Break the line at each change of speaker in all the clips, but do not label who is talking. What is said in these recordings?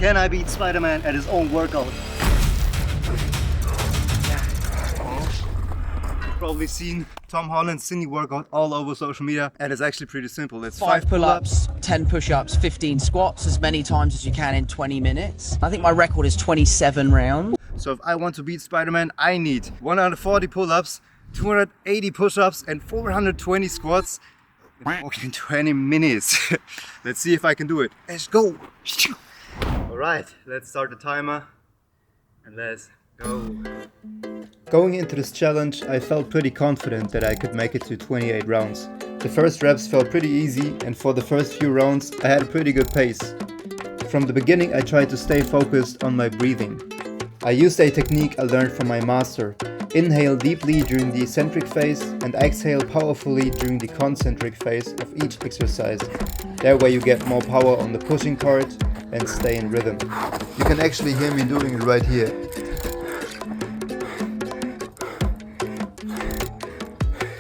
Can I beat Spider-Man at his own workout? You've probably seen Tom Holland's Cindy workout all over social media, and it's actually pretty simple. It's
5 pull-ups, 10 push-ups, 15 squats, as many times as you can in 20 minutes. I think my record is 27 rounds.
So if I want to beat Spider-Man, I need 140 pull-ups, 280 push-ups and 420 squats in 20 minutes. Let's see if I can do it. Let's go. Alright, let's start the timer and let's go. Going into this challenge, I felt pretty confident that I could make it to 28 rounds. The first reps felt pretty easy, and for the first few rounds I had a pretty good pace. From the beginning I tried to stay focused on my breathing. I used a technique I learned from my master. Inhale deeply during the eccentric phase and exhale powerfully during the concentric phase of each exercise. That way you get more power on the pushing part and stay in rhythm. You can actually hear me doing it right here.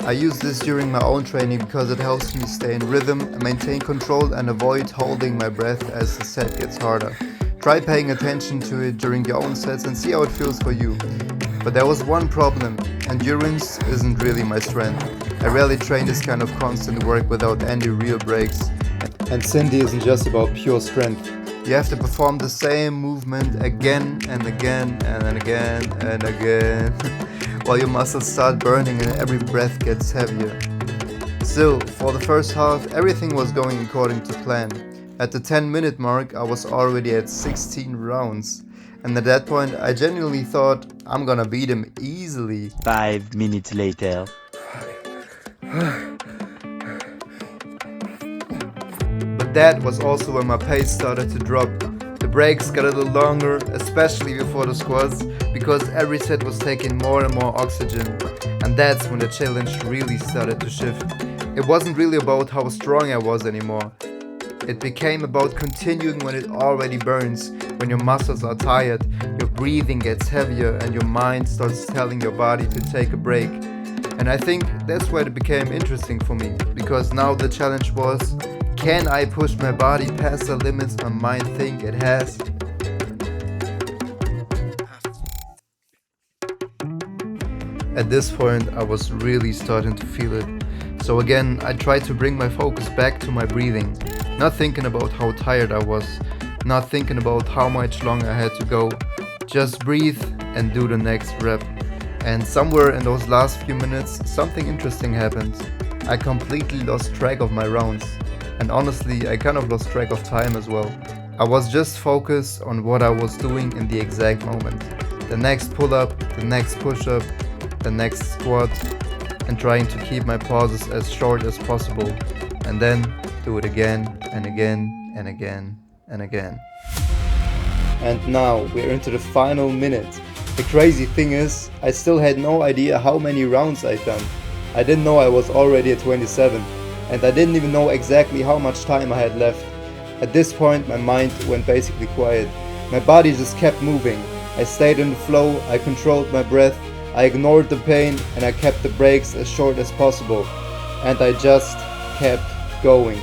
I use this during my own training because it helps me stay in rhythm, maintain control and avoid holding my breath as the set gets harder. Try paying attention to it during your own sets and see how it feels for you. But there was one problem: endurance isn't really my strength. I rarely train this kind of constant work without any real breaks. And Cindy isn't just about pure strength. You have to perform the same movement again and again and again and again while your muscles start burning and every breath gets heavier. Still, for the first half, everything was going according to plan. At the 10-minute mark, I was already at 16 rounds. And at that point, I genuinely thought I'm gonna beat him easily.
5 minutes later.
But that was also when my pace started to drop. The breaks got a little longer, especially before the squats, because every set was taking more and more oxygen. And that's when the challenge really started to shift. It wasn't really about how strong I was anymore. It became about continuing when it already burns, when your muscles are tired, your breathing gets heavier and your mind starts telling your body to take a break. And I think that's where it became interesting for me, because now the challenge was, can I push my body past the limits my mind think it has? At this point I was really starting to feel it. So again, I tried to bring my focus back to my breathing. Not thinking about how tired I was, not thinking about how much longer I had to go. Just breathe and do the next rep. And somewhere in those last few minutes, something interesting happened. I completely lost track of my rounds. And honestly, I kind of lost track of time as well. I was just focused on what I was doing in the exact moment. The next pull-up, the next push-up, the next squat, and trying to keep my pauses as short as possible. And then do it again and again and again and again. And now we're into the final minute. The crazy thing is, I still had no idea how many rounds I'd done. I didn't know I was already at 27, and I didn't even know exactly how much time I had left. At this point my mind went basically quiet. My body just kept moving. I stayed in the flow, I controlled my breath, I ignored the pain, and I kept the breaks as short as possible. And I just kept going.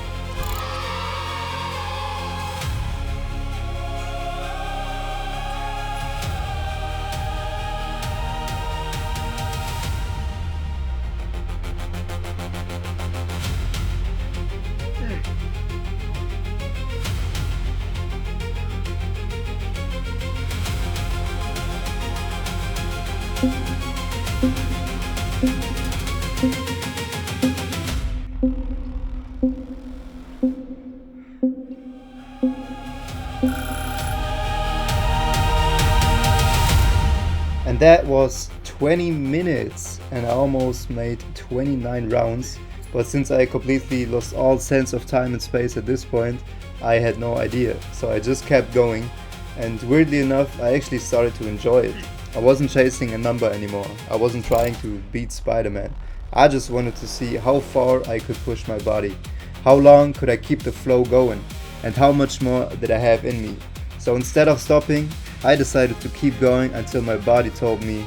And that was 20 minutes and I almost made 29 rounds. But since I completely lost all sense of time and space at this point, I had no idea. So I just kept going, and weirdly enough, I actually started to enjoy it. I wasn't chasing a number anymore. I wasn't trying to beat Spider-Man. I just wanted to see how far I could push my body. How long could I keep the flow going? And how much more did I have in me? So instead of stopping, I decided to keep going until my body told me,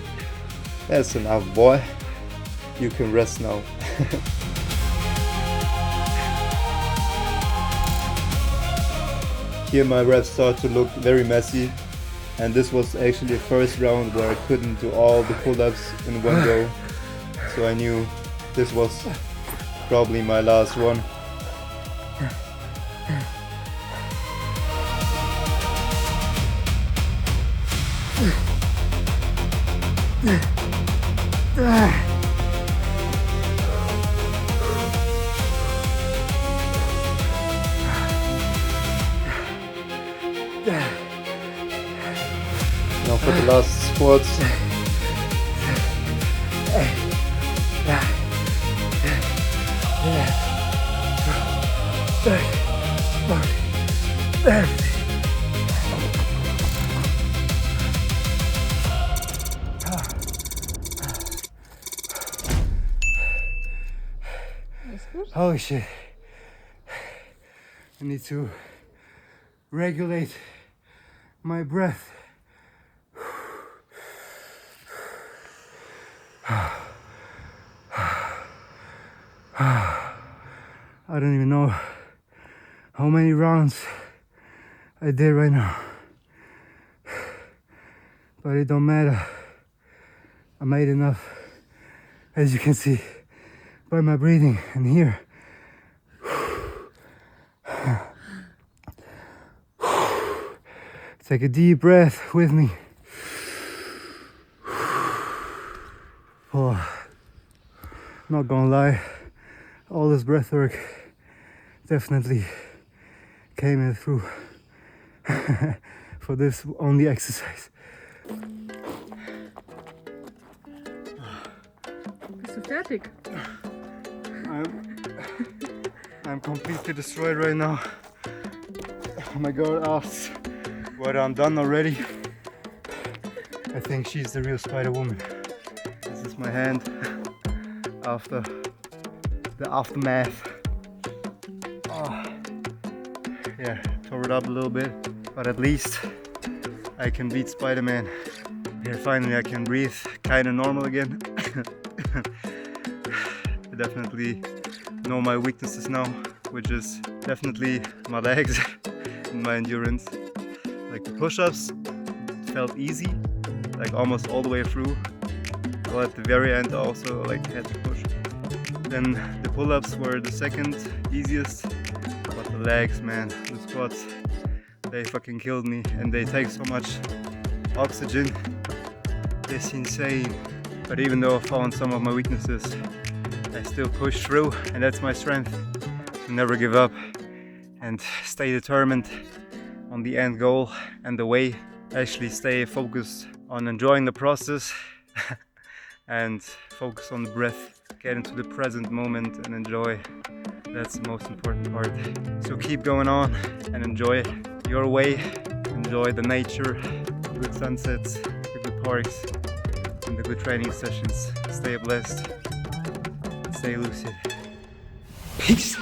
that's enough, boy. You can rest now. here my reps start to look very messy, and this was actually the first round where I couldn't do all the pull-ups in one go, so I knew this was probably my last one. Now for the last squats. Holy shit. I need to regulate my breath. I don't even know how many rounds I did right now, but it don't matter. I made enough, as you can see by my breathing. And here, take a deep breath with me. Oh, not gonna lie, all this breath work definitely came in through for this only exercise.
Bist du fertig?
I'm completely destroyed right now. My girl asks whether I'm done already. I think she's the real Spider Woman. This is my hand after the aftermath. Oh, yeah, tore it up a little bit, but at least I can beat Spider-Man. Here finally I can breathe kinda normal again. I definitely know my weaknesses now, which is definitely my legs and my endurance. Like the push-ups felt easy, like almost all the way through, but at the very end I also like had to push. Then the pull-ups were the second easiest, but the legs, man, the squats, they fucking killed me, and they take so much oxygen. It's insane. But even though I found some of my weaknesses, I still push through, and that's my strength. To never give up and stay determined on the end goal and the way. Actually stay focused on enjoying the process and focus on the breath. Get into the present moment and enjoy. That's the most important part. So keep going on and enjoy your way. Enjoy the nature, the good sunsets, the good parks, and the good training sessions. Stay blessed. Stay lucid. Peace.